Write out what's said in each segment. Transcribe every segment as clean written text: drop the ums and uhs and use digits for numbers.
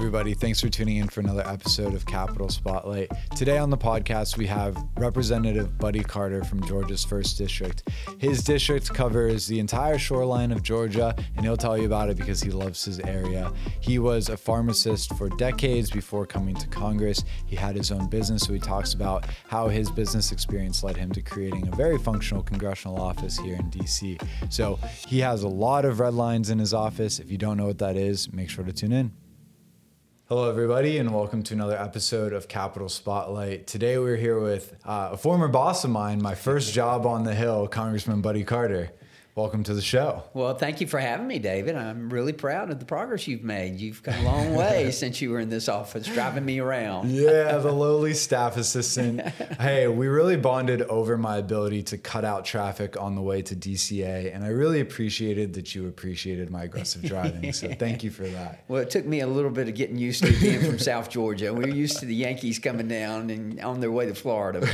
everybody. Thanks for tuning in for another episode of Capital Spotlight. Today on the podcast, we have Representative Buddy Carter from Georgia's 1st District. His district covers the entire shoreline of Georgia, and he'll tell you about it because he loves his area. He was a pharmacist for decades before coming to Congress. He had his own business, so he talks about how his business experience led him to creating a very functional congressional office here in DC. So he has a lot of red lines in his office. If you don't know what that is, make sure to tune in. Hello, everybody, and welcome to another episode of Capital Spotlight. Today, we're here with a former boss of mine, my first job on the Hill, Congressman Buddy Carter. Welcome to the show. Well, thank you for having me, David. I'm really proud of the progress you've made. You've come a long way since you were in this office, driving me around. Yeah, the lowly staff assistant. Hey, we really bonded over my ability to cut out traffic on the way to DCA, and I really appreciated that you appreciated my aggressive driving, so thank you for that. Well, it took me a little bit of getting used to being from South Georgia. We were used to the Yankees coming down and on their way to Florida.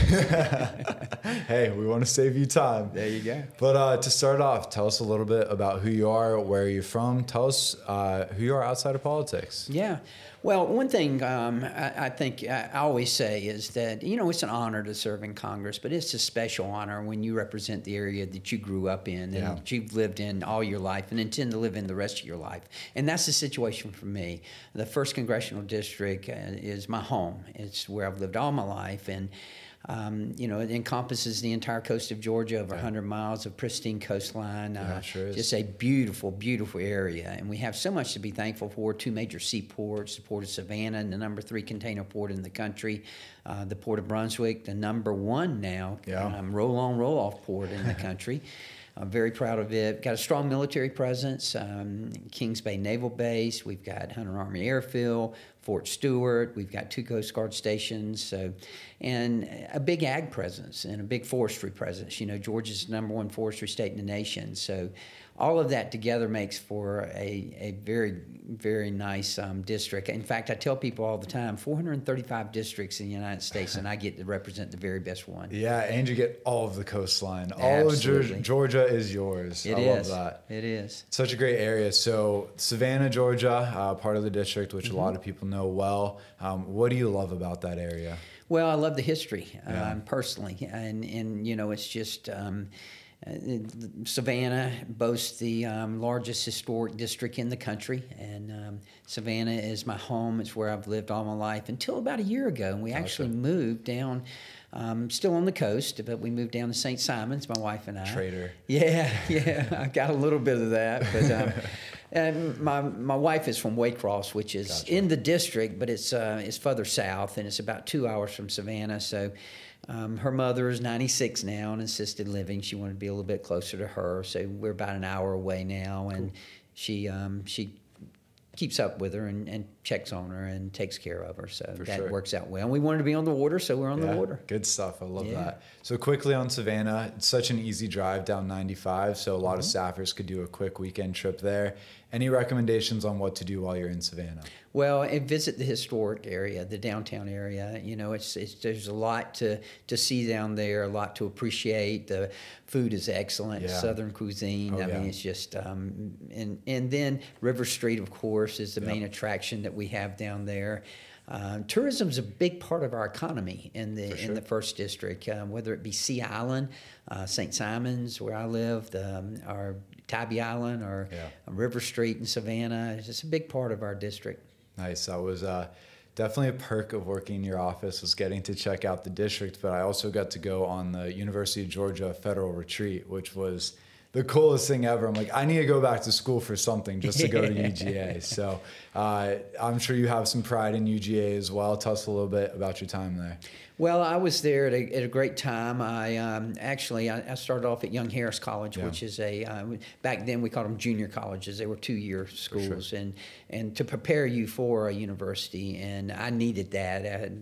Hey, we want to save you time. There you go. But to start off, tell us a little bit about who you are, where you're from. Tell us who you are outside of politics. Yeah. Well, one thing I think I always say is that, you know, it's an honor to serve in Congress, but it's a special honor when you represent the area that you grew up in and that you've lived in all your life and intend to live in the rest of your life. And that's the situation for me. The 1st Congressional District is my home. It's where I've lived all my life. And you know, it encompasses the entire coast of Georgia, over 100 miles of pristine coastline. Sure is. Just a beautiful, beautiful area. And we have so much to be thankful for. 2 major seaports, the Port of Savannah, and the number 3 container port in the country. The Port of Brunswick, the number 1 now, roll-on, roll-off port in the country. I'm very proud of it. Got a strong military presence, Kings Bay Naval Base. We've got Hunter Army Airfield, Fort Stewart. We've got 2 Coast Guard stations, and a big ag presence and a big forestry presence. You know, Georgia's the number 1 forestry state in the nation. So all of that together makes for a very, very nice district. In fact, I tell people all the time, 435 districts in the United States, and I get to represent the very best one. Yeah, and you get all of the coastline. Absolutely. All of Georgia is yours. I love that. It is. Such a great area. So Savannah, Georgia, part of the district, which a lot of people know well. What do you love about that area? Well, I love the history, personally. And you know, it's just... Savannah boasts the largest historic district in the country, and Savannah is my home. It's where I've lived all my life until about a year ago, and we actually moved down, still on the coast, but we moved down to St. Simons, my wife and I. Traitor. Yeah, I got a little bit of that, but and my wife is from Waycross, which is in the district, but it's further south, and it's about 2 hours from Savannah, so... her mother is 96 now and assisted living. She wanted to be a little bit closer to her, so we're about an hour away now. And she keeps up with her and checks on her and takes care of her. So that works out well. And we wanted to be on the water, so we're on the water. Good stuff. I love that. So quickly on Savannah, it's such an easy drive down 95, so a lot of staffers could do a quick weekend trip there. Any recommendations on what to do while you're in Savannah? Well, and visit the historic area, the downtown area. You know, there's a lot to see down there, a lot to appreciate. The food is excellent, Southern cuisine. I mean, it's just, and then River Street, of course, is the main attraction that we have down there. Tourism's a big part of our economy in the 1st District, whether it be Sea Island, St. Simons, where I live, or Tybee Island, or River Street in Savannah. It's just a big part of our district. Nice. That was definitely a perk of working in your office, was getting to check out the district, but I also got to go on the University of Georgia Federal Retreat, which was the coolest thing ever. I'm like, I need to go back to school for something just to go to UGA. So I'm sure you have some pride in UGA as well. Tell us a little bit about your time there. Well, I was there at a great time. I started off at Young Harris College, which is back then we called them junior colleges. They were 2-year schools, and to prepare you for a university, and I needed that.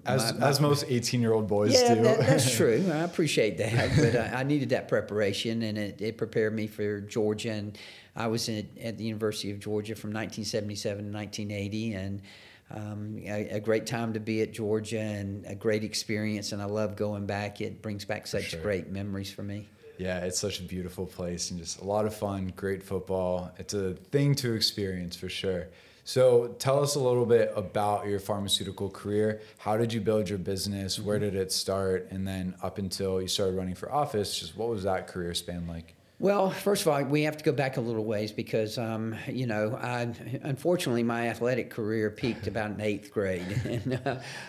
As most 18-year-old boys do. Yeah, that's true. I appreciate that, but I needed that preparation, and it prepared me for Georgia. And I was at the University of Georgia from 1977 to 1980, and a great time to be at Georgia and a great experience, and I love going back. It brings back such great memories for me. Yeah, it's such a beautiful place and just a lot of fun, great football. It's a thing to experience for sure. So tell us a little bit about your pharmaceutical career. How did you build your business? Where did it start? And then up until you started running for office, just what was that career span like? Well, first of all, we have to go back a little ways because, unfortunately, my athletic career peaked about in 8th grade. And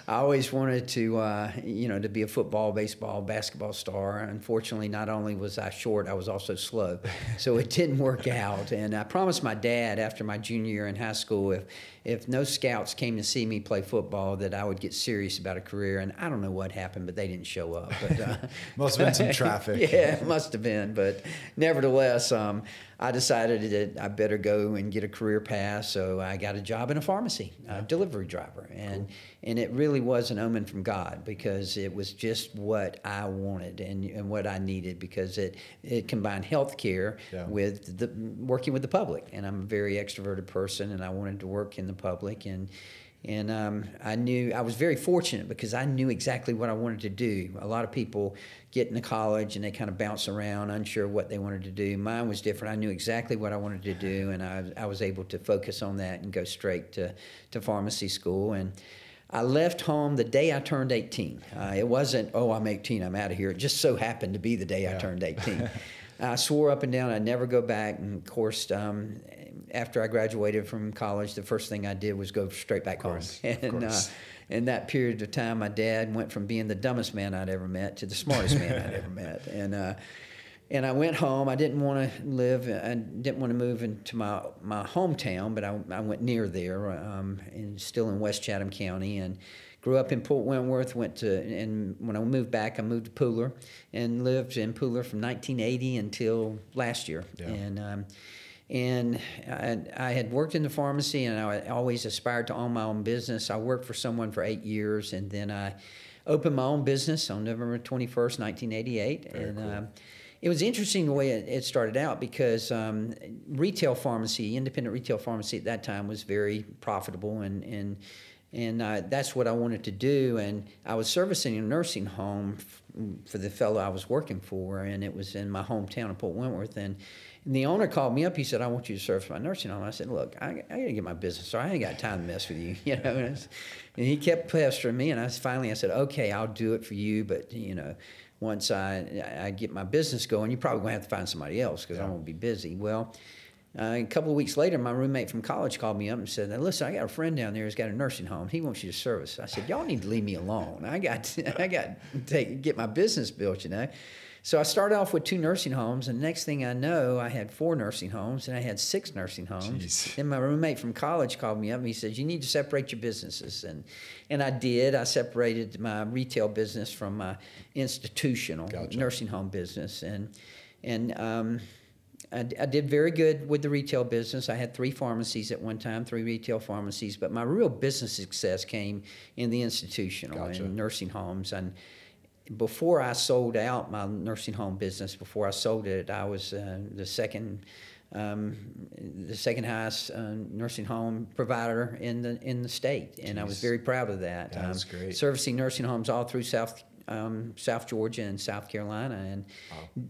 I always wanted to be a football, baseball, basketball star. Unfortunately, not only was I short, I was also slow. So it didn't work out. And I promised my dad after my junior year in high school, if no scouts came to see me play football, that I would get serious about a career. And I don't know what happened, but they didn't show up. But, must have been some traffic. Yeah, it must have been. But nevertheless, I decided that I better go and get a career path. So I got a job in a pharmacy, a delivery driver. And it really was an omen from God because it was just what I wanted and what I needed because it combined health care with working with the public. And I'm a very extroverted person, and I wanted to work in the public. And I knew I was very fortunate because I knew exactly what I wanted to do. A lot of people get into college and they kind of bounce around, unsure what they wanted to do. Mine was different. I knew exactly what I wanted to do, and I was able to focus on that and go straight to pharmacy school. And I left home the day I turned 18. It wasn't, I'm 18, I'm out of here. It just so happened to be the day I turned 18. I swore up and down I'd never go back. And of course, after I graduated from college, the first thing I did was go straight back home. And in that period of time, my dad went from being the dumbest man I'd ever met to the smartest man I'd ever met. And I went home. I didn't want to move into my hometown, but I went near there, and still in West Chatham County, and grew up in Port Wentworth. And when I moved back, I moved to Pooler and lived in Pooler from 1980 until last year. Yeah. And I had worked in the pharmacy, and I always aspired to own my own business. I worked for someone for 8 years, and then I opened my own business on November 21st, 1988. Very cool. It was interesting the way it started out because retail pharmacy, independent retail pharmacy at that time was very profitable, and that's what I wanted to do. And I was servicing a nursing home for the fellow I was working for, and it was in my hometown of Port Wentworth. And the owner called me up. He said, "I want you to service my nursing home." I said, "Look, I got to get my business started. I ain't got time to mess with you." And he kept pestering me, and I said, "Okay, I'll do it for you, but once I get my business going, you're probably going to have to find somebody else because I'm going to be busy." Well, a couple of weeks later, my roommate from college called me up and said, "Listen, I got a friend down there who's got a nursing home. He wants you to service." I said, "Y'all need to leave me alone. I got to get my business built, So I started off with 2 nursing homes, and the next thing I know, I had 4 nursing homes, and I had 6 nursing homes. Jeez. Then my roommate from college called me up, and he said, "You need to separate your businesses." And I did. I separated my retail business from my institutional nursing home business. And I did very good with the retail business. I had 3 pharmacies at one time, 3 retail pharmacies, but my real business success came in the institutional and nursing homes. And before I sold out my nursing home business, before I sold it, I was the second highest nursing home provider in the state, and I was very proud of that. That's great. Servicing nursing homes all through South Georgia and South Carolina, and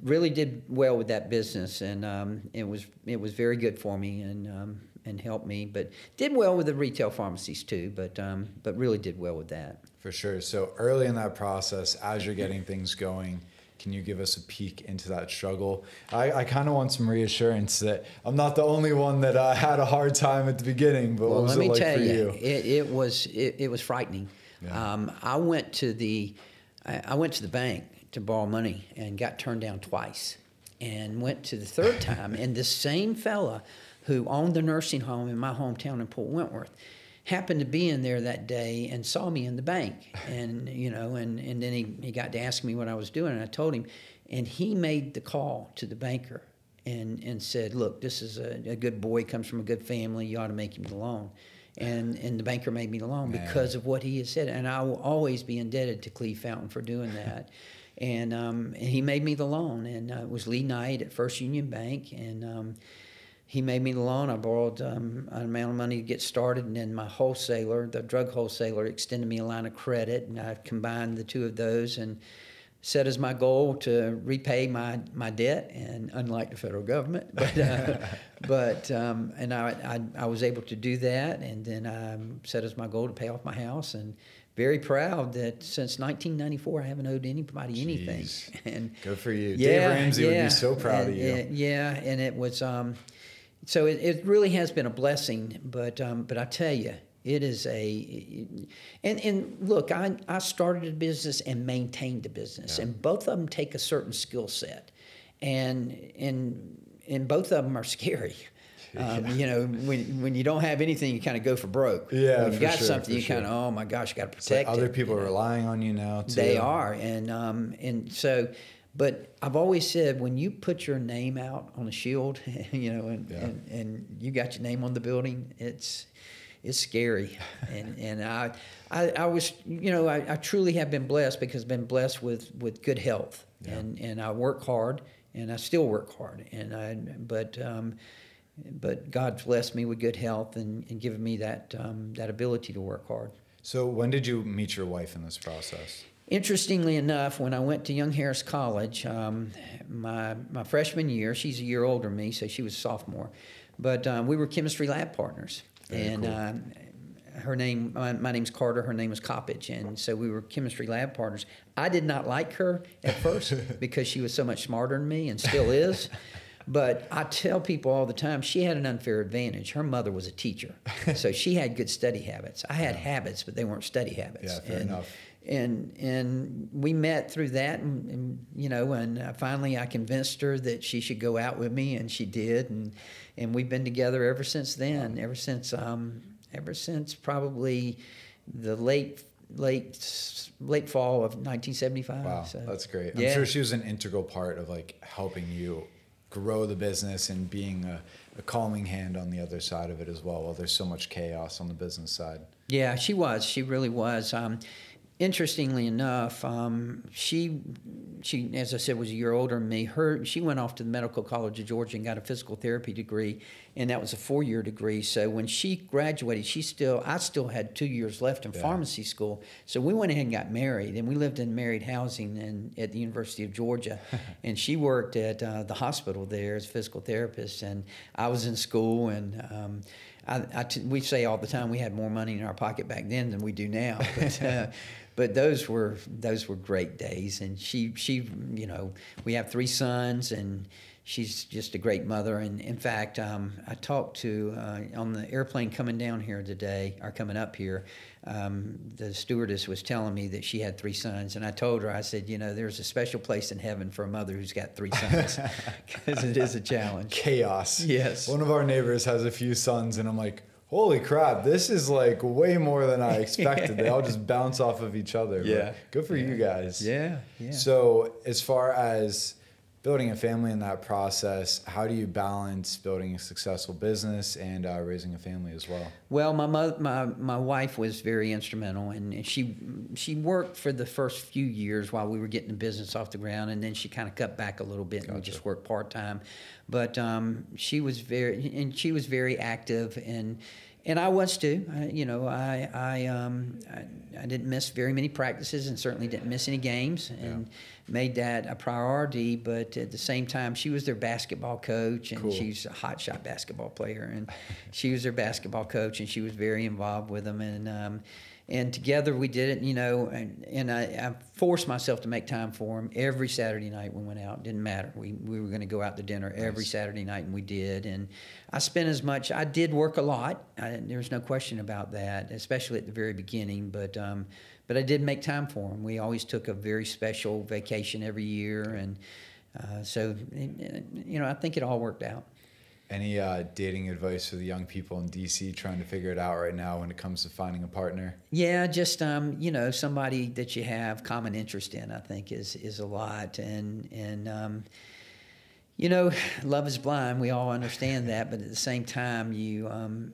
really did well with that business, and it was very good for me and helped me, but did well with the retail pharmacies too, but really did well with that. For sure. So early in that process, as you're getting things going, can you give us a peek into that struggle? I kind of want some reassurance that I'm not the only one that had a hard time at the beginning, but what was it like for you? It was frightening. Yeah. I went to the bank to borrow money and got turned down twice, and went to the third time, and the same fella who owned the nursing home in my hometown in Port Wentworth happened to be in there that day and saw me in the bank, and and then he got to ask me what I was doing, and I told him, and he made the call to the banker and said, "Look, this is a good boy, comes from a good family, you ought to make him the loan." And the banker made me the loan because of what he had said, and I will always be indebted to Cleve Fountain for doing that. And he made me the loan, and it was Lee Knight at First Union Bank, and he made me the loan. I borrowed an amount of money to get started, and then my wholesaler, the drug wholesaler, extended me a line of credit, and I combined the two of those and set as my goal to repay my debt, and unlike the federal government, and I was able to do that, and then I set as my goal to pay off my house, and very proud that since 1994 I haven't owed anybody anything. And good for you. Dave Ramsey would be so proud of you. And it was so it really has been a blessing, but I tell you, it is and look, I started a business and maintained the business, and both of them take a certain skill set, and both of them are scary. You know, when you don't have anything, you kind of go for broke. Yeah, when you got something, you kind of, oh my gosh, got to protect it. Other people are relying on you now too. They are, and so. But I've always said, when you put your name out on a shield, you know, and you got your name on the building, it's scary. And I was, you know, I truly have been blessed, because I've been blessed with good health, and I work hard, and I still work hard, but God's blessed me with good health and given me that ability to work hard. So when did you meet your wife in this process? Interestingly enough, when I went to Young Harris College, my freshman year, she's a year older than me, so she was a sophomore, but we were chemistry lab partners. Very cool. Her name, my name's Carter, her name was Coppage, and so we were chemistry lab partners. I did not like her at first because she was so much smarter than me, and still is. But I tell people all the time, she had an unfair advantage. Her mother was a teacher, so she had good study habits. I had habits, but they weren't study habits. Yeah, fair enough. And we met through that, and you know, and finally I convinced her that she should go out with me, and she did, and we've been together ever since then. Ever since probably the late fall of 1975. Wow, so, that's great. I'm sure she was an integral part of like helping you grow the business and being a calming hand on the other side of it as well, while there's so much chaos on the business side. Yeah, she was. She really was. Interestingly enough, she, as I said, was a year older than me. She went off to the Medical College of Georgia and got a physical therapy degree, and that was a 4-year degree. So when she graduated, I still had 2 years left in pharmacy school. So we went ahead and got married, and we lived in married housing at the University of Georgia. And she worked at the hospital there as a physical therapist, and I was in school, and we say all the time we had more money in our pocket back then than we do now. But those were great days, and she you know, we have 3 sons, and she's just a great mother. And in fact, I talked to on the airplane coming up here, the stewardess was telling me that she had 3 sons, and I told her, I said, you know, there's a special place in heaven for a mother who's got 3 sons, because it is a challenge. Chaos. Yes. One of our neighbors has a few sons, and I'm like, holy crap, this is like way more than I expected. They all just bounce off of each other. Yeah. But good for you guys. Yeah. So as far as building a family in that process, how do you balance building a successful business and raising a family as well? Well, my wife was very instrumental, and she worked for the first few years while we were getting the business off the ground, and then she kind of cut back a little bit. Gotcha. And we just worked part-time. But she was very active, and I was too. I didn't miss very many practices, and certainly didn't miss any games, and made that a priority. But at the same time, she was their basketball coach, and she's a hotshot basketball player, and she was their basketball coach, and she was very involved with them, and together we did it, you know, and I forced myself to make time for him. Every Saturday night we went out. It didn't matter. We were going to go out to dinner every Saturday night, and we did. And I spent as much. I did work a lot. There's no question about that, especially at the very beginning. But I did make time for him. We always took a very special vacation every year, and so you know, I think it all worked out. Any dating advice for the young people in DC trying to figure it out right now when it comes to finding a partner? Yeah, just you know, somebody that you have common interest in, I think is a lot, and you know, love is blind. We all understand that, but at the same time,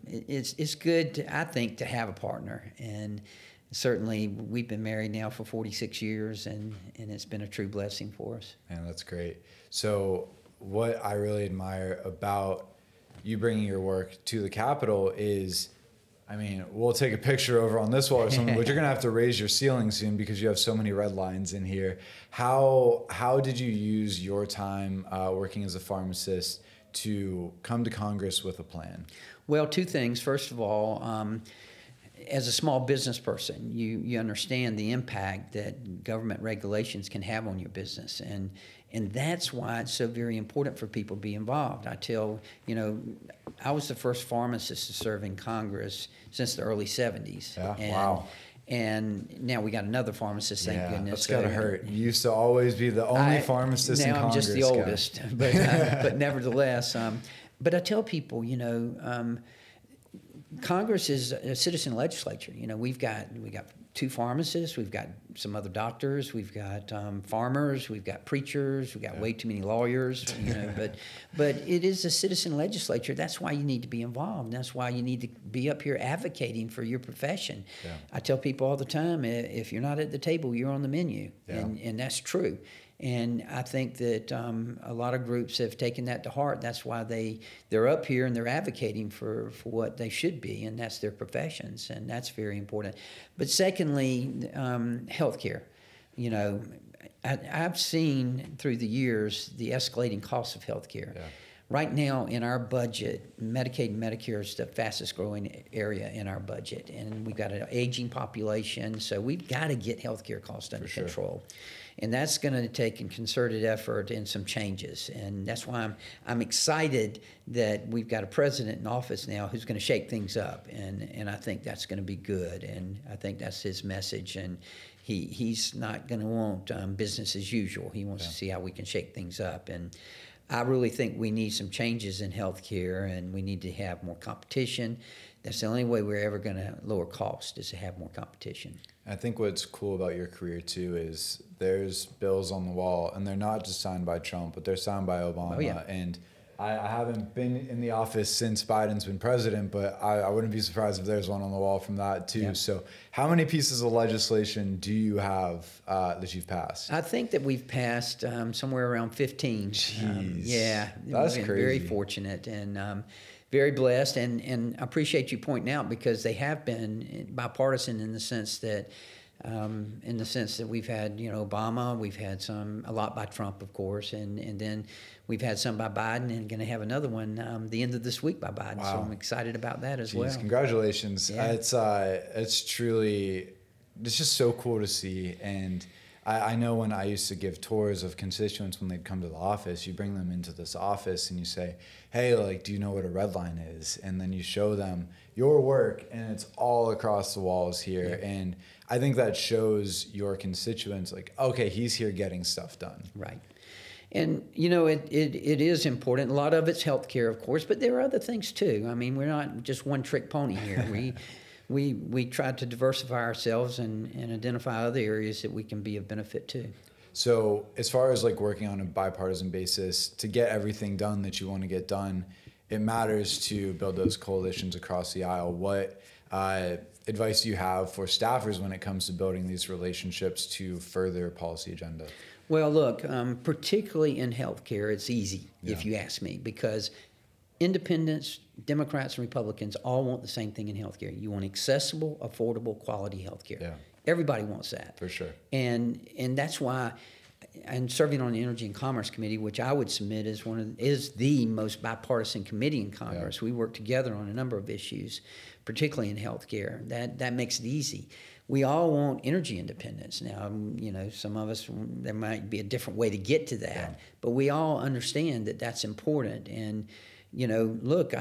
it's good, I think, to have a partner. And certainly, we've been married now for 46 years, and it's been a true blessing for us. Man, that's great. So what I really admire about you bringing your work to the Capitol is I mean, we'll take a picture over on this wall or something, but you're going to have to raise your ceiling soon because you have so many red lines in here. How did you use your time working as a pharmacist to come to Congress with a plan? Well, two things. First of all, as a small business person, you understand the impact that government regulations can have on your business. And that's why it's so very important for people to be involved. I was the first pharmacist to serve in Congress since the early 70s. Yeah, wow. And now we got another pharmacist, thank goodness. That's got to hurt. You used to always be the only pharmacist in Congress. Now I'm just the oldest, but nevertheless. But I tell people, Congress is a citizen legislature. We got two pharmacists, we've got some other doctors, we've got farmers, we've got preachers, we've got way too many lawyers. But it is a citizen legislature. That's why you need to be involved. That's why you need to be up here advocating for your profession. Yeah. I tell people all the time, if you're not at the table, you're on the menu, and that's true. And I think that a lot of groups have taken that to heart. That's why they're up here and they're advocating for what they should be, and that's their professions, and that's very important. But secondly, healthcare. I've seen through the years the escalating costs of healthcare. Yeah. Right now in our budget, Medicaid and Medicare is the fastest growing area in our budget, and we've got an aging population, so we've got to get healthcare costs under control. And that's going to take a concerted effort and some changes. And that's why I'm excited that we've got a president in office now who's going to shake things up. And I think that's going to be good. And I think that's his message. And he's not going to want business as usual. He wants to see how we can shake things up. And I really think we need some changes in healthcare, and we need to have more competition. That's the only way we're ever going to lower cost, is to have more competition. I think what's cool about your career too is there's bills on the wall, and they're not just signed by Trump, but they're signed by Obama. Oh, yeah. And I haven't been in the office since Biden's been president, but I wouldn't be surprised if there's one on the wall from that too. Yeah. So how many pieces of legislation do you have that you've passed? I think that we've passed somewhere around 15. Jeez. That's crazy. Very fortunate and very blessed, and I appreciate you pointing out, because they have been bipartisan in the sense that we've had Obama, we've had a lot by Trump, of course, and then we've had some by Biden, and going to have another one the end of this week by Biden. Wow. So I'm excited about that as well. Congratulations! Yeah. It's just so cool to see. And I know when I used to give tours of constituents when they'd come to the office, you bring them into this office and you say, hey, do you know what a red line is? And then you show them your work, and it's all across the walls here. Yeah. And I think that shows your constituents, okay, he's here getting stuff done. Right. And, it is important. A lot of it's healthcare, of course, but there are other things too. I mean, we're not just one trick pony here. We try to diversify ourselves and identify other areas that we can be of benefit to. So as far as working on a bipartisan basis to get everything done that you want to get done, it matters to build those coalitions across the aisle. What advice do you have for staffers when it comes to building these relationships to further policy agenda? Well, look, particularly in healthcare, it's easy, if you ask me, because independents, Democrats, and Republicans all want the same thing in healthcare. You want accessible, affordable, quality healthcare. Yeah. Everybody wants that. For sure. And that's why, and serving on the Energy and Commerce Committee, which I would submit is the most bipartisan committee in Congress. Yeah. We work together on a number of issues, particularly in healthcare. That makes it easy. We all want energy independence. Now, some of us, there might be a different way to get to that, but we all understand that that's important. And look,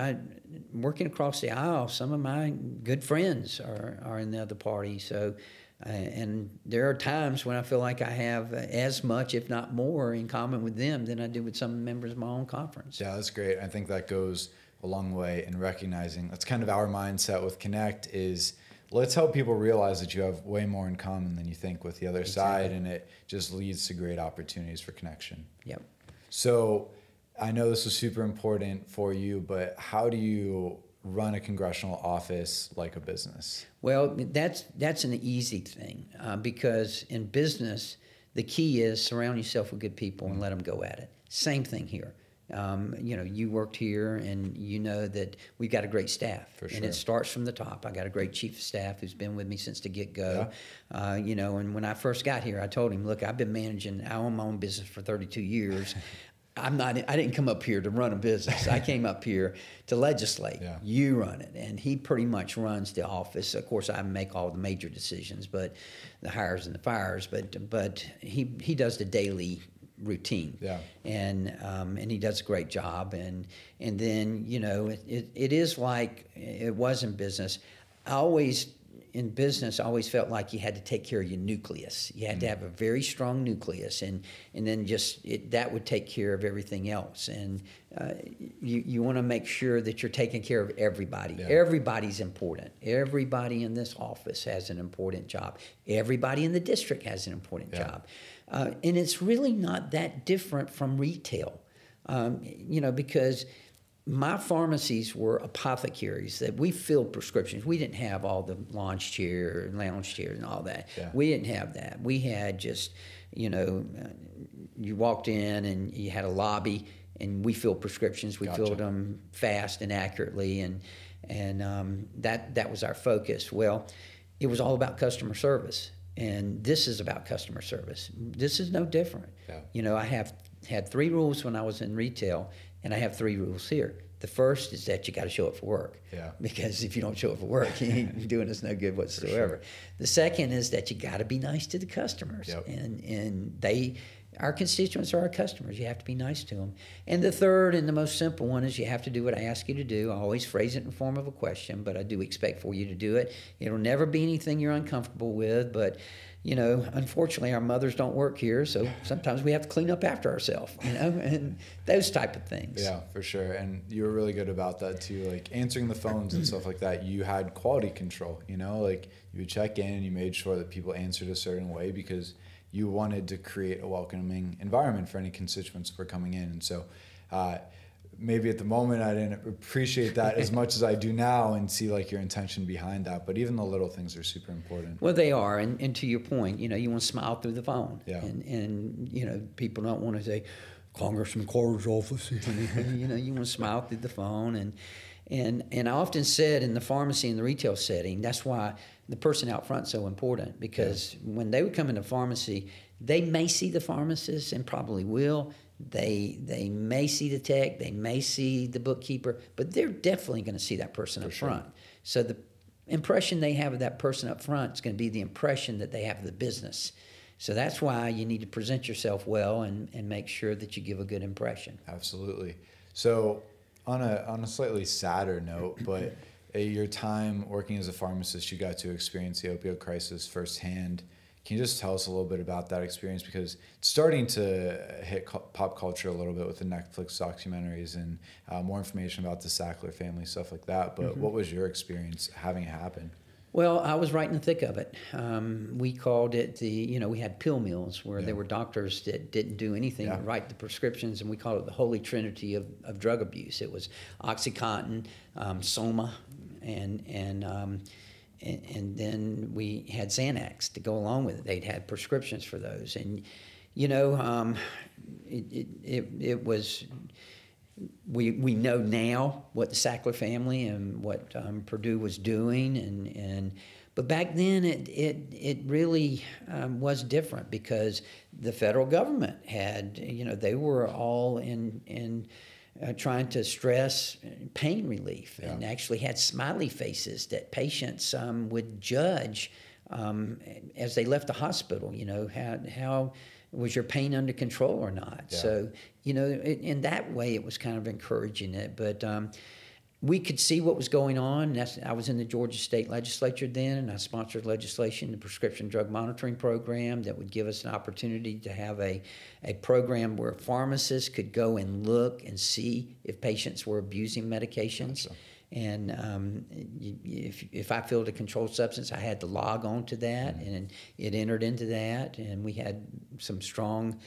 working across the aisle, some of my good friends are in the other party. So, and there are times when I feel like I have as much, if not more, in common with them than I do with some members of my own conference. Yeah, that's great. I think that goes a long way in recognizing that's kind of our mindset with Connect is let's help people realize that you have way more in common than you think with the other side, and it just leads to great opportunities for connection. Yep. So I know this was super important for you, but how do you run a congressional office like a business? Well, that's an easy thing because in business, the key is surround yourself with good people and let them go at it. Same thing here. You know, you worked here, and you know that we've got a great staff. For sure. And it starts from the top. I got a great chief of staff who's been with me since the get-go. Yeah. You know, and when I first got here, I told him, look, I've been managing, I own my own business for 32 years. I didn't come up here to run a business. I came up here to legislate. Yeah. You run it. And he pretty much runs the office. Of course, I make all the major decisions, but the hires and the fires, but he does the daily routine. Yeah. And he does a great job. And then, you know, it is like it was in business. In business, I always felt like you had to take care of your nucleus. You had to have a very strong nucleus, and then that would take care of everything else. And you want to make sure that you're taking care of everybody. Yeah. Everybody's important. Everybody in this office has an important job. Everybody in the district has an important job. And it's really not that different from retail, you know, because my pharmacies were apothecaries that we filled prescriptions. We didn't have all the lounge chairs and all that. Yeah. We didn't have that. We had just, you know, you walked in and you had a lobby, and we filled prescriptions. We filled them fast and accurately, and that was our focus. Well, it was all about customer service, and this is about customer service. This is no different. Yeah. You know, I have had 3 rules when I was in retail, and I have 3 rules here. The first is that you got to show up for work. Yeah. Because if you don't show up for work, you ain't doing us no good whatsoever. Sure. The second is that you got to be nice to the customers. Yep. And our constituents are our customers. You have to be nice to them. And the third and the most simple one is you have to do what I ask you to do. I always phrase it in the form of a question, but I do expect for you to do it. It'll never be anything you're uncomfortable with, but you know, unfortunately, our mothers don't work here, so sometimes we have to clean up after ourselves, you know, and those type of things. Yeah, for sure. And you were really good about that too, like answering the phones and stuff like that. You had quality control, you know, like you would check in and you made sure that people answered a certain way because you wanted to create a welcoming environment for any constituents who were coming in. And so maybe at the moment I didn't appreciate that as much as I do now and see like your intention behind that. But even the little things are super important. Well, they are. And to your point, you know, you want to smile through the phone. Yeah. And you know, people don't want to say, Congressman Carter's office. You know, you want to smile through the phone. And I often said in the pharmacy and the retail setting, that's why the person out front is so important, because when they would come into pharmacy, they may see the pharmacist and probably will. They may see the tech, they may see the bookkeeper, but they're definitely going to see that person up front. So the impression they have of that person up front is going to be the impression that they have of the business. So that's why you need to present yourself well and make sure that you give a good impression. Absolutely. So on a slightly sadder note, but your time working as a pharmacist, you got to experience the opioid crisis firsthand. Can you just tell us a little bit about that experience? Because it's starting to hit pop culture a little bit with the Netflix documentaries and more information about the Sackler family, stuff like that. But what was your experience having it happen? Well, I was right in the thick of it. We called it we had pill mills where there were doctors that didn't do anything but write the prescriptions, and we called it the holy trinity of drug abuse. It was OxyContin, Soma, and then we had Xanax to go along with it. They'd had prescriptions for those. And, you know, it was, we know now what the Sackler family and what Purdue was doing. But back then it really was different because the federal government had, you know, they were all in trying to stress pain relief and actually had smiley faces that patients would judge as they left the hospital. You know, how was your pain under control or not? Yeah. So, you know, in that way it was kind of encouraging it. But we could see what was going on. I was in the Georgia State Legislature then, and I sponsored legislation, the Prescription Drug Monitoring Program, that would give us an opportunity to have a program where pharmacists could go and look and see if patients were abusing medications. Gotcha. And if I filled a controlled substance, I had to log on to that, and it entered into that, and we had some strong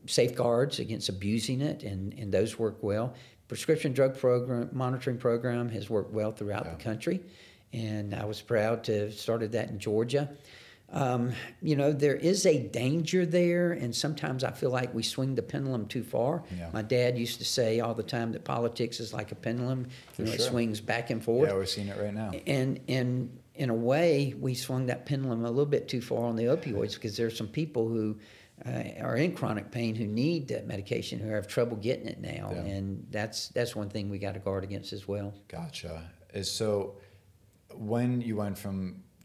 safeguards against abusing it, and those work well. Prescription drug monitoring program has worked well throughout the country, and I was proud to have started that in Georgia. There is a danger there, and sometimes I feel like we swing the pendulum too far. Yeah. My dad used to say all the time that politics is like a pendulum. It swings back and forth. Yeah, we're seeing it right now. And in a way, we swung that pendulum a little bit too far on the opioids, because there are some people who are in chronic pain who need that medication, who have trouble getting it now. Yeah. And that's one thing we got to guard against as well. Gotcha. So when you went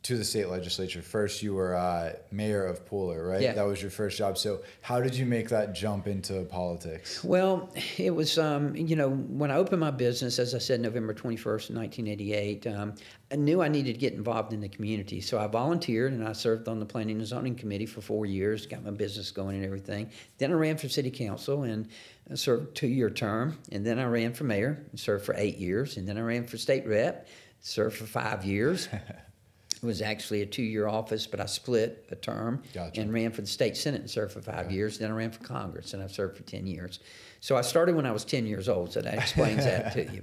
to the state legislature, first you were mayor of Pooler, right? Yeah. That was your first job. So how did you make that jump into politics? Well, it was, when I opened my business, as I said, November 21st, 1988, I knew I needed to get involved in the community. So I volunteered, and I served on the Planning and Zoning Committee for 4 years, got my business going and everything. Then I ran for city council and served a 2-year term. And then I ran for mayor and served for 8 years. And then I ran for state rep, served for 5 years. It was actually a 2-year office, but I split a term. Gotcha. And ran for the state senate and served for 5 years. Then I ran for Congress, and I've served for 10 years. So I started when I was 10 years old, so that explains that to you.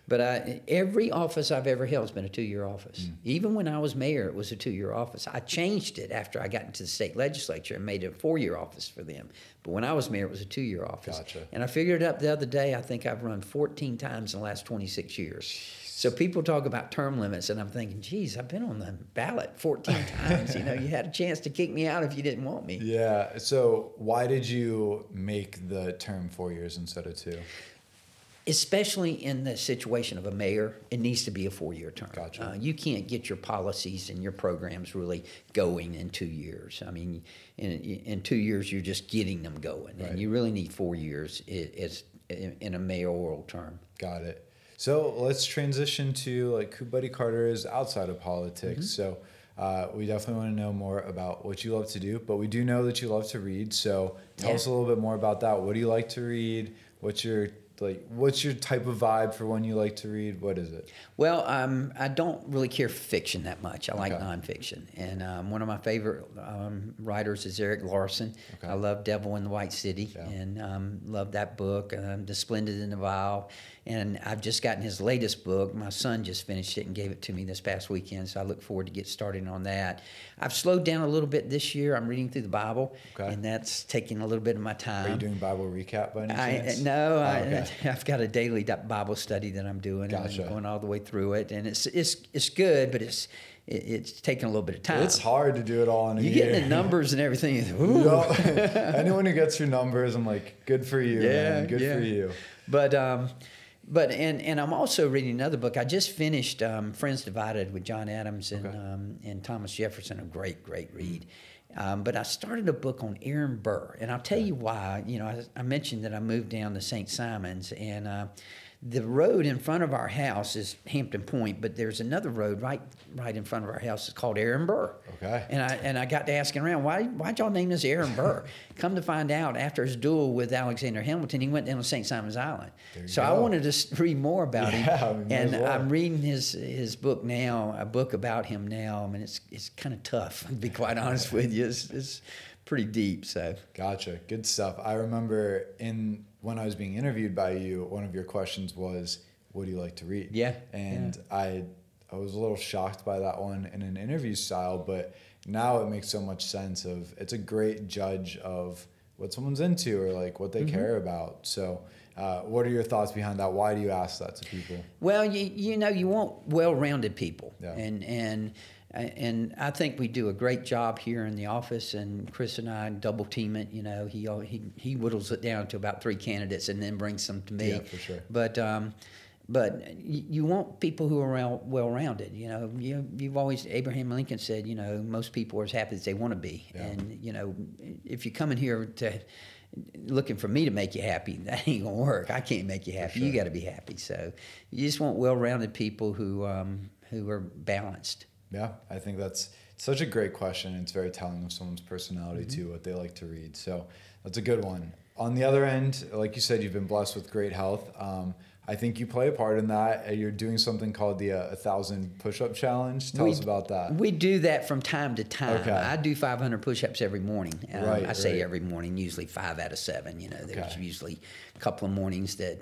But every office I've ever held has been a 2-year office. Even when I was mayor, it was a 2-year office. I changed it after I got into the state legislature and made it a 4-year office for them. But when I was mayor, it was a 2-year office. Gotcha. And I figured it up the other day. I think I've run 14 times in the last 26 years. So people talk about term limits, and I'm thinking, geez, I've been on the ballot 14 times. You had a chance to kick me out if you didn't want me. Yeah. So why did you make the term 4 years instead of 2? Especially in the situation of a mayor, it needs to be a 4-year term. Gotcha. You can't get your policies and your programs really going in 2 years. I mean, in 2 years, you're just getting them going. Right. And you really need 4 years in a mayoral term. Got it. So let's transition to who Buddy Carter is outside of politics. So we definitely want to know more about what you love to do, but we do know that you love to read. So tell us a little bit more about that. What do you like to read? What's your type of vibe for when you like to read? What is it? Well, I don't really care for fiction that much. I like nonfiction. And one of my favorite writers is Eric Larson. Okay. I love Devil in the White City, and love that book, The Splendid and the Vile. And I've just gotten his latest book. My son just finished it and gave it to me this past weekend, so I look forward to get started on that. I've slowed down a little bit this year. I'm reading through the Bible, and that's taking a little bit of my time. Are you doing Bible recap by any chance? No, I've got a daily Bible study that I'm doing. Gotcha. And I'm going all the way through it, and it's good, but it's taking a for a time. It's hard to do it all in a year. You get the numbers and everything. Anyone who gets through numbers, I'm like, good for you, man. Good for you. But I'm also reading another book. I just finished Friends Divided with John Adams and Thomas Jefferson, a great read. But I started a book on Aaron Burr, and I'll tell you why. I mentioned that I moved down to St. Simons, and the road in front of our house is Hampton Point, but there's another road right in front of our house. It's called Aaron Burr. Okay. And I got to asking around, why'd y'all name this Aaron Burr? Come to find out, after his duel with Alexander Hamilton, he went down to St. Simon's Island. So I wanted to read more about him, and I'm reading his book now, a book about him now. I mean, it's kind of tough, to be quite honest with you. It's pretty deep. So. Gotcha. Good stuff. I remember when I was being interviewed by you, one of your questions was, what do you like to read? Yeah. And I was a little shocked by that one in an interview style, but now it makes so much sense it's a great judge of what someone's into or what they care about. So what are your thoughts behind that? Why do you ask that to people? Well, you want well-rounded people. Yeah. And I think we do a great job here in the office, and Chris and I double team it. He whittles it down to about 3 candidates and then brings them to me. Yeah, for sure. But you want people who are well-rounded. You've always, Abraham Lincoln said, most people are as happy as they want to be. Yeah. And if you come in here looking for me to make you happy, that ain't gonna work. I can't make you happy. Sure. You got to be happy. So you just want well-rounded people who are balanced. Yeah, I think that's such a great question. It's very telling of someone's personality too, what they like to read. So that's a good one. On the other end, like you said, you've been blessed with great health. I think you play a part in that. You're doing something called the 1,000 push-up challenge. Tell us about that. We do that from time to time. Okay. I do 500 push-ups every morning. I say every morning, usually 5 out of 7. There's usually a couple of mornings that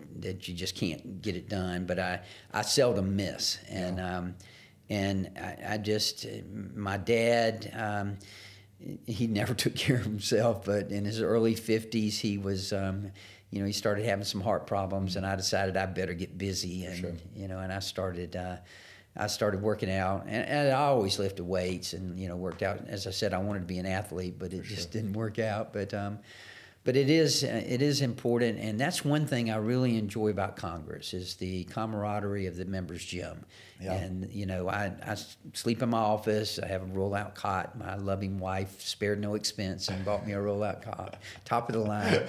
you just can't get it done, but I seldom miss. And And I just, my dad, he never took care of himself, but in his early 50s, he was, he started having some heart problems, and I decided I better get busy, and, and I started working out, and I always lifted weights and, worked out. As I said, I wanted to be an athlete, but it just didn't work out. But it is important, and that's one thing I really enjoy about Congress is the camaraderie of the members' gym. Yeah. And, I sleep in my office. I have a roll-out cot. My loving wife spared no expense and bought me a roll-out cot, top of the line.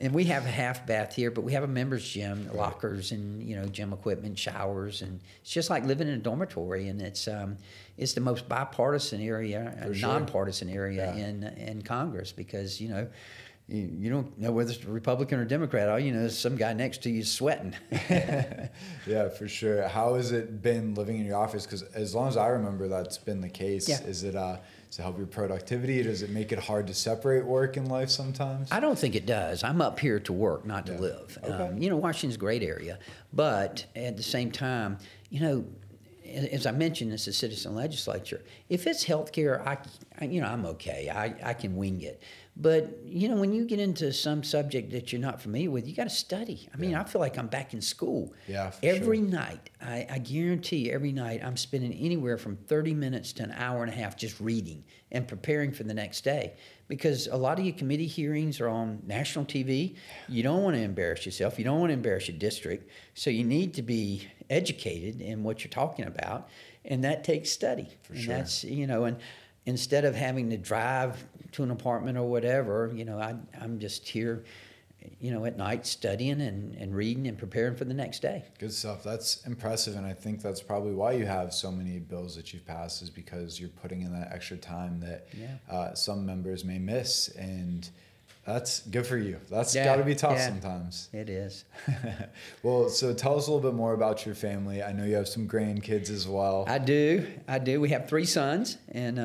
And we have a half bath here, but we have a members' gym, lockers and, gym equipment, showers. And it's just like living in a dormitory, and it's the most bipartisan area, nonpartisan area in Congress because, you don't know whether it's a Republican or Democrat. All you know is some guy next to you is sweating. Yeah, for sure. How has it been living in your office? Because as long as I remember, that's been the case. Yeah. Is it to help your productivity? Does it make it hard to separate work and life sometimes? I don't think it does. I'm up here to work, not to live. Okay. Washington's a great area. But at the same time, as I mentioned, it's a citizen legislature. If it's healthcare, I'm okay. I can wing it. But, when you get into some subject that you're not familiar with, you got to study. I mean, I feel like I'm back in school. Yeah, every night, I guarantee every night I'm spending anywhere from 30 minutes to an hour and a half just reading and preparing for the next day. Because a lot of your committee hearings are on national TV. You don't want to embarrass yourself. You don't want to embarrass your district. So you need to be educated in what you're talking about. And that takes study. For sure. That's, and instead of having to drive to an apartment or whatever, I'm just here, at night studying and reading and preparing for the next day. Good stuff. That's impressive, and I think that's probably why you have so many bills that you've passed is because you're putting in that extra time that some members may miss, and that's good for you. That's got to be tough sometimes. It is. Well, so tell us a little bit more about your family. I know you have some grandkids as well. I do. We have 3 sons, and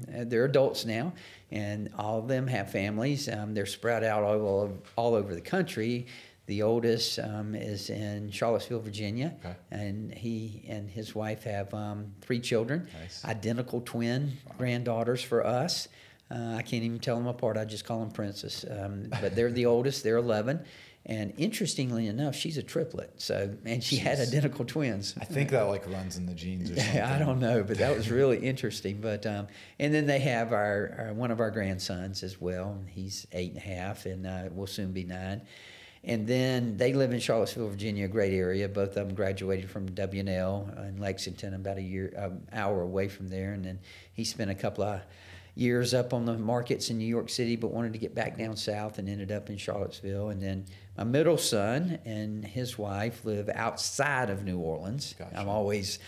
they're adults now, and all of them have families. They're spread out all over the country. The oldest is in Charlottesville, Virginia, and he and his wife have 3 children, identical twin granddaughters for us. I can't even tell them apart. I just call them Princess. But they're the oldest. They're 11. And interestingly enough, she's a triplet. And she had identical twins. I think that runs in the genes or something. I don't know, but that was really interesting. But and then they have one of our grandsons as well. He's 8.5 and will soon be 9. And then they live in Charlottesville, Virginia, a great area. Both of them graduated from W&L in Lexington, about an hour away from there. And then he spent a couple of years up on the markets in New York City, but wanted to get back down south and ended up in Charlottesville. And then my middle son and his wife live outside of New Orleans. Gotcha. I'm always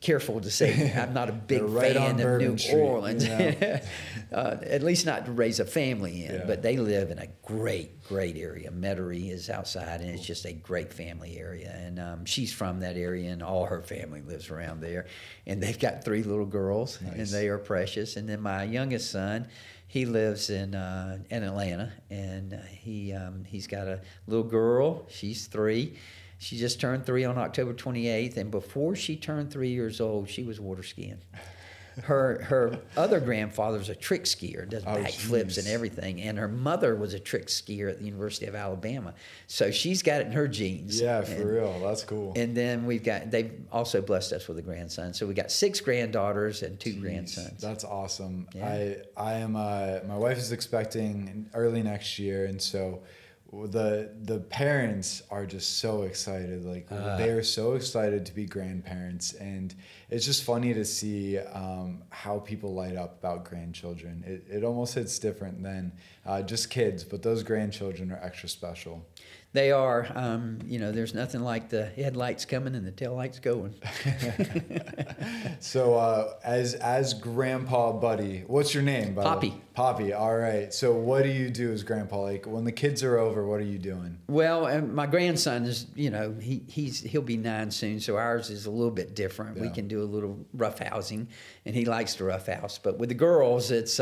careful to say I'm not a big fan of New Orleans, at least not to raise a family in, but they live in a great area. Metairie is outside, and it's just a great family area. And she's from that area, and all her family lives around there. And they've got 3 little girls, and they are precious. And then my youngest son, he lives in Atlanta, and he's got a little girl. She's 3. She just turned 3 on October 28th, and before she turned 3 years old, she was water skiing. Her other grandfather was a trick skier, does backflips and everything, and her mother was a trick skier at the University of Alabama. So she's got it in her genes. Yeah, for real. That's cool. And then they've also blessed us with a grandson. So we got 6 granddaughters and 2 grandsons. That's awesome. Yeah. I am my wife is expecting early next year, and so the parents are just so excited. They are so excited to be grandparents, and it's just funny to see how people light up about grandchildren. It almost hits different than just kids, but those grandchildren are extra special. They are. There's nothing like the headlights coming and the taillights going. So as Grandpa Buddy, what's your name? Poppy. Poppy. All right. So what do you do as Grandpa? When the kids are over, what are you doing? Well, my grandson is, he'll be 9 soon, so ours is a little bit different. Yeah. We can do a little roughhousing, and he likes to roughhouse. But with the girls, it's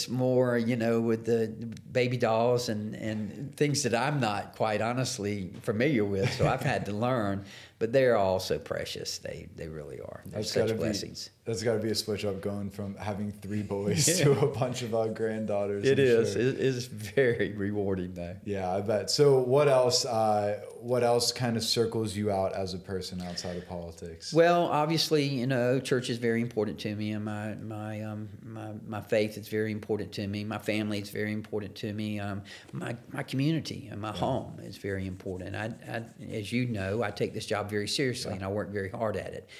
more, with the baby dolls and things that I'm not quite honestly familiar with, so I've had to learn. but they're all so precious. They really are. They're such blessings. That's got to be a switch up going from having 3 boys to a bunch of granddaughters. It is. Sure. It is very rewarding, though. Yeah, I bet. So what else? What else kind of circles you out as a person outside of politics? Well, obviously, church is very important to me, and my faith is very important to me. My family is very important to me. My community and my home is very important. I, as you know, I take this job very seriously, and I work very hard at it.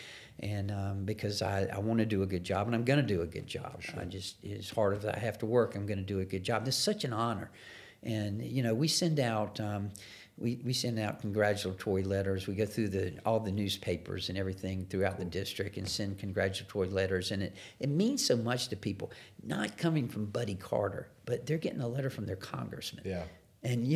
And because I want to do a good job, and I'm going to do a good job. Sure. As hard as I have to work, I'm going to do a good job. This is such an honor. And, we send out we send out congratulatory letters. We go through all the newspapers and everything throughout the district and send congratulatory letters. And it means so much to people, not coming from Buddy Carter, but they're getting a letter from their congressman. Yeah. And,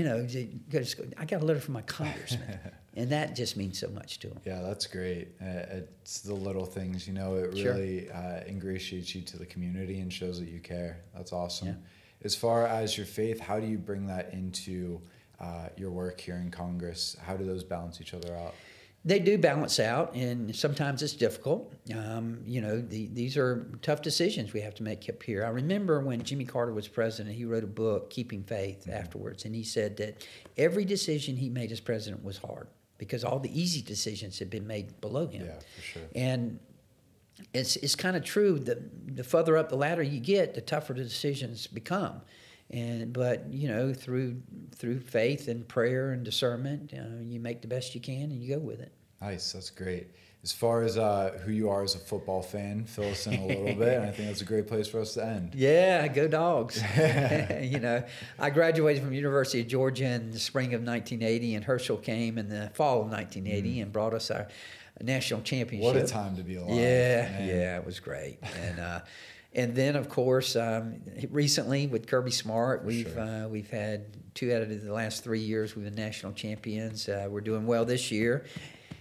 I got a letter from my congressman. And that just means so much to them. Yeah, that's great. It's the little things, it really ingratiates you to the community and shows that you care. That's awesome. Yeah. As far as your faith, how do you bring that into your work here in Congress? How do those balance each other out? They do balance out, and sometimes it's difficult. These are tough decisions we have to make up here. I remember when Jimmy Carter was president, he wrote a book, Keeping Faith, afterwards, and he said that every decision he made as president was hard because all the easy decisions had been made below him. Yeah, for sure. And it's kind of true that the further up the ladder you get, the tougher the decisions become. But through faith and prayer and discernment, you make the best you can and you go with it. Nice, that's great. As far as who you are as a football fan, fill us in a little bit, and I think that's a great place for us to end. Yeah, go Dogs. I graduated from University of Georgia in the spring of 1980, and Herschel came in the fall of 1980 and brought us our national championship. What a time to be alive. Yeah, it was great. And then, of course, recently with Kirby Smart, we've had 2 out of the last 3 years we've been national champions. We're doing well this year,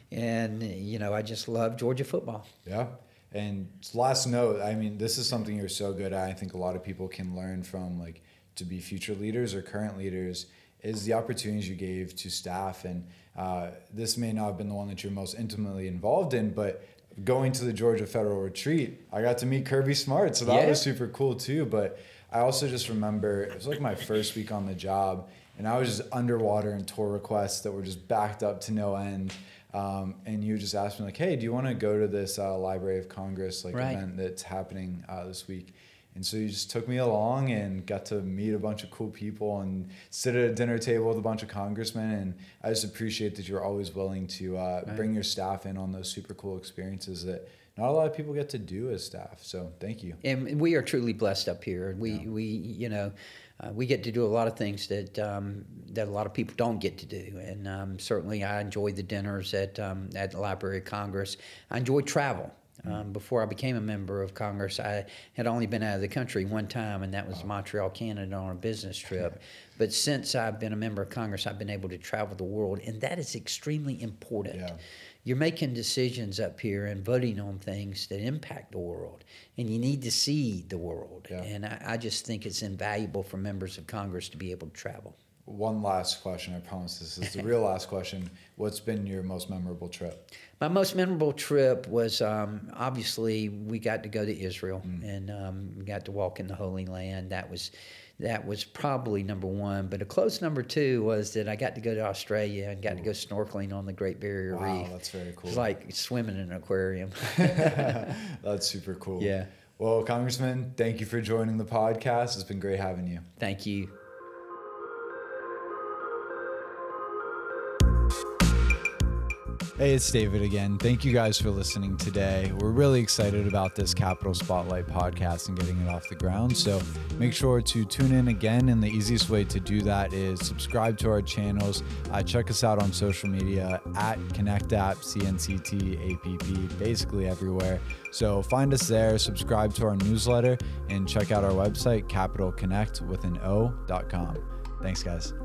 and I just love Georgia football. Yeah. And last note, this is something you're so good at. I think a lot of people can learn from, to be future leaders or current leaders, is the opportunities you gave to staff. And this may not have been the one that you're most intimately involved in, but going to the Georgia Federal Retreat, I got to meet Kirby Smart, so that was super cool too. But I also just remember, it was my first week on the job, and I was just underwater in tour requests that were just backed up to no end. And you just asked me, hey, do you want to go to this Library of Congress event that's happening this week? And so you just took me along and got to meet a bunch of cool people and sit at a dinner table with a bunch of congressmen. And I just appreciate that you're always willing to bring your staff in on those super cool experiences that not a lot of people get to do as staff. So thank you. And we are truly blessed up here. We get to do a lot of things that a lot of people don't get to do. And certainly I enjoyed the dinners at the Library of Congress. I enjoyed travel. Before I became a member of Congress, I had only been out of the country one time, and that was Montreal, Canada, on a business trip. But since I've been a member of Congress, I've been able to travel the world, and that is extremely important. Yeah. You're making decisions up here and voting on things that impact the world, and you need to see the world. Yeah. And I just think it's invaluable for members of Congress to be able to travel. One last question, I promise this is the real last question. What's been your most memorable trip? My most memorable trip was, obviously, we got to go to Israel, and we got to walk in the Holy Land. That was probably number one. But a close number two was that I got to go to Australia and got to go snorkeling on the Great Barrier Reef. Wow, that's very cool. It's like swimming in an aquarium. That's super cool. Yeah. Well, Congressman, thank you for joining the podcast. It's been great having you. Thank you. Hey, it's David again. Thank you guys for listening today. We're really excited about this Capitol Spotlight podcast and getting it off the ground. So make sure to tune in again. And the easiest way to do that is subscribe to our channels. Check us out on social media at Connect App, CNCT, APP, basically everywhere. So find us there, subscribe to our newsletter, and check out our website, capitolconnect.com. Thanks, guys.